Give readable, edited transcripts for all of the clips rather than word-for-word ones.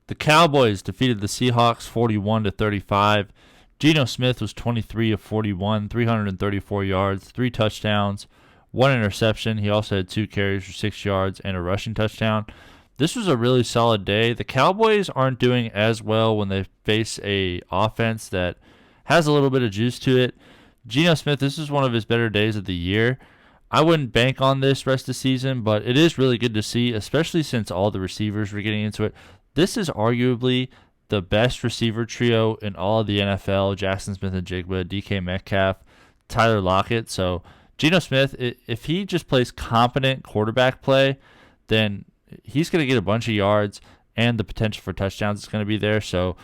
The Cowboys defeated the Seahawks 41-35. Geno Smith was 23 of 41, 334 yards, 3 touchdowns, 1 interception. He also had 2 carries for 6 yards and a rushing touchdown. This was a really solid day. The Cowboys aren't doing as well when they face a offense that has a little bit of juice to it. Geno Smith, this is one of his better days of the year. I wouldn't bank on this rest of the season, but it is really good to see, especially since all the receivers were getting into it. This is arguably the best receiver trio in all of the NFL. Jaxon, Smith-Njigba, DK Metcalf, Tyler Lockett. So Geno Smith, if he just plays competent quarterback play, then he's going to get a bunch of yards and the potential for touchdowns is going to be there. So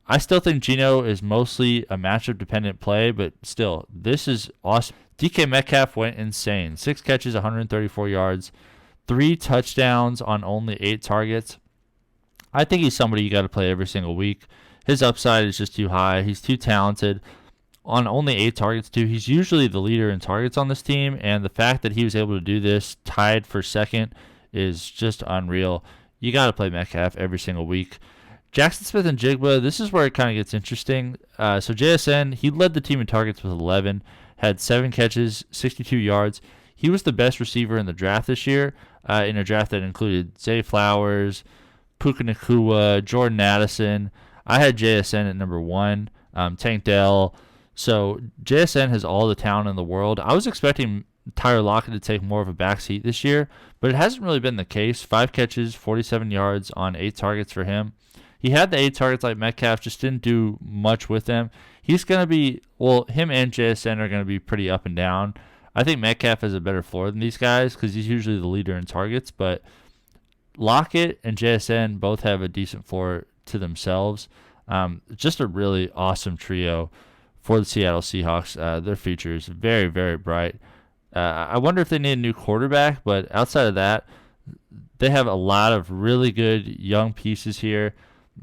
I still think Geno is mostly a matchup-dependent play, but still, this is awesome. DK Metcalf went insane. 6 catches, 134 yards, 3 touchdowns on only 8 targets. I think he's somebody you got to play every single week. His upside is just too high. He's too talented. On only 8 targets, too, he's usually the leader in targets on this team, and the fact that he was able to do this tied for second is just unreal. You got to play Metcalf every single week. Jaxon Smith-Njigba, this is where it kind of gets interesting. So JSN, he led the team in targets with 11, had 7 catches, 62 yards. He was the best receiver in the draft this year, in a draft that included Zay Flowers, Puka Nacua, Jordan Addison. I had JSN at number 1, Tank Dell. So JSN has all the talent in the world. I was expecting Tyler Lockett to take more of a backseat this year, but it hasn't really been the case. 5 catches, 47 yards on 8 targets for him. He had the 8 targets like Metcalf, just didn't do much with them. He's going to be, him and JSN are going to be pretty up and down. I think Metcalf has a better floor than these guys because he's usually the leader in targets, but Lockett and JSN both have a decent floor to themselves. Just a really awesome trio for the Seattle Seahawks. Their future is very, very bright. I wonder if they need a new quarterback, but outside of that, they have a lot of really good young pieces here.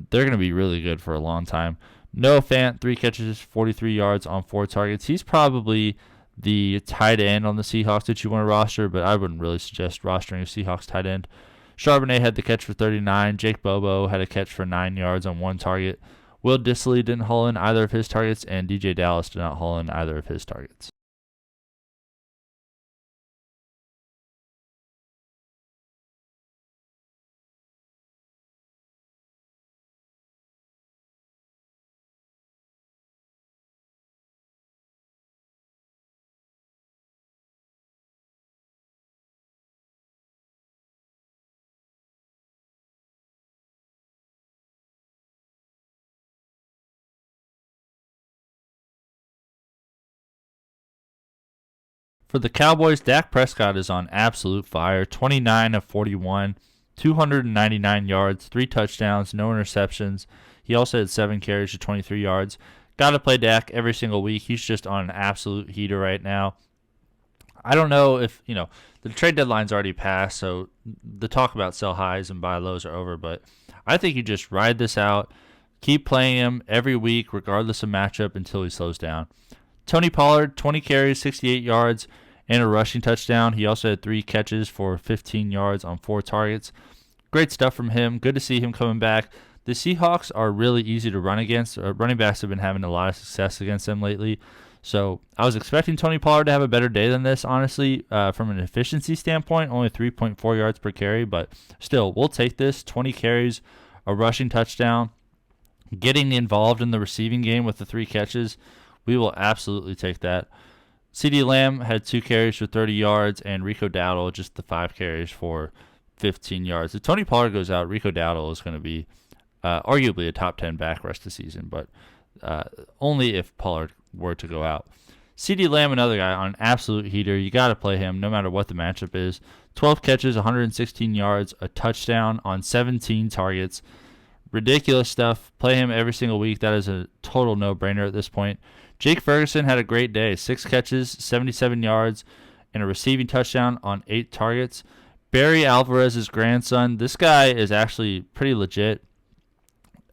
They're going to be really good for a long time. Noah Fant, 3 catches, 43 yards on 4 targets. He's probably the tight end on the Seahawks that you want to roster, but I wouldn't really suggest rostering a Seahawks tight end. Charbonnet had the catch for 39. Jake Bobo had a catch for 9 yards on 1 target. Will Dissly didn't haul in either of his targets, and DJ Dallas did not haul in either of his targets. For the Cowboys, Dak Prescott is on absolute fire. 29 of 41, 299 yards, 3 touchdowns, no interceptions. He also had 7 carries for 23 yards. Got to play Dak every single week. He's just on an absolute heater right now. I don't know if, the trade deadline's already passed, so the talk about sell highs and buy lows are over, but I think you just ride this out, keep playing him every week regardless of matchup until he slows down. Tony Pollard, 20 carries, 68 yards, and a rushing touchdown. He also had 3 catches for 15 yards on 4 targets. Great stuff from him. Good to see him coming back. The Seahawks are really easy to run against. Running backs have been having a lot of success against them lately. So I was expecting Tony Pollard to have a better day than this, honestly, from an efficiency standpoint. Only 3.4 yards per carry, but still, we'll take this. 20 carries, a rushing touchdown. Getting involved in the receiving game with the 3 catches, we will absolutely take that. CeeDee Lamb had 2 carries for 30 yards, and Rico Dowdle just the 5 carries for 15 yards. If Tony Pollard goes out, Rico Dowdle is going to be arguably a top 10 back rest of the season, but only if Pollard were to go out. CeeDee Lamb, another guy on an absolute heater. You got to play him no matter what the matchup is. 12 catches, 116 yards, a touchdown on 17 targets. Ridiculous stuff. Play him every single week. That is a total no-brainer at this point. Jake Ferguson had a great day. 6 catches, 77 yards, and a receiving touchdown on 8 targets. Barry Alvarez's grandson, this guy is actually pretty legit.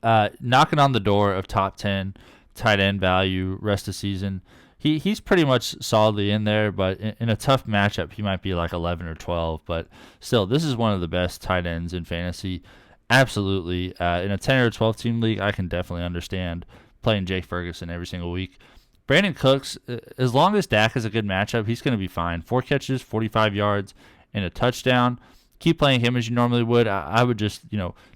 Knocking on the door of top 10 tight end value rest of season. He's pretty much solidly in there, but in a tough matchup, he might be like 11 or 12. But still, this is one of the best tight ends in fantasy. Absolutely. In a 10 or 12 team league, I can definitely understand playing Jake Ferguson every single week. Brandin Cooks, as long as Dak has a good matchup, he's going to be fine. 4 catches, 45 yards, and a touchdown. Keep playing him as you normally would. I would just,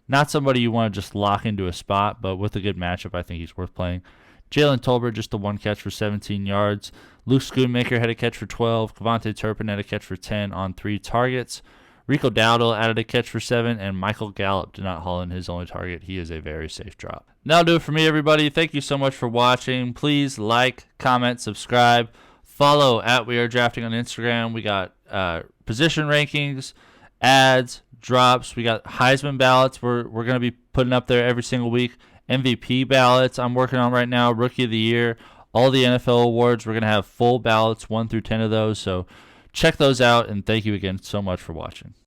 not somebody you want to just lock into a spot, but with a good matchup, I think he's worth playing. Jalen Tolbert, just the 1 catch for 17 yards. Luke Schoonmaker had a catch for 12. Kevontae Turpin had a catch for 10 on 3 targets. Rico Dowdle added a catch for 7, and Michael Gallup did not haul in his only target. He is a very safe drop. That'll do it for me, everybody. Thank you so much for watching. Please like, comment, subscribe. Follow at We Are Drafting on Instagram. We got position rankings, ads, drops. We got Heisman ballots we're going to be putting up there every single week. MVP ballots I'm working on right now. Rookie of the Year. All the NFL awards. We're going to have full ballots, 1 through 10 of those. So check those out, and thank you again so much for watching.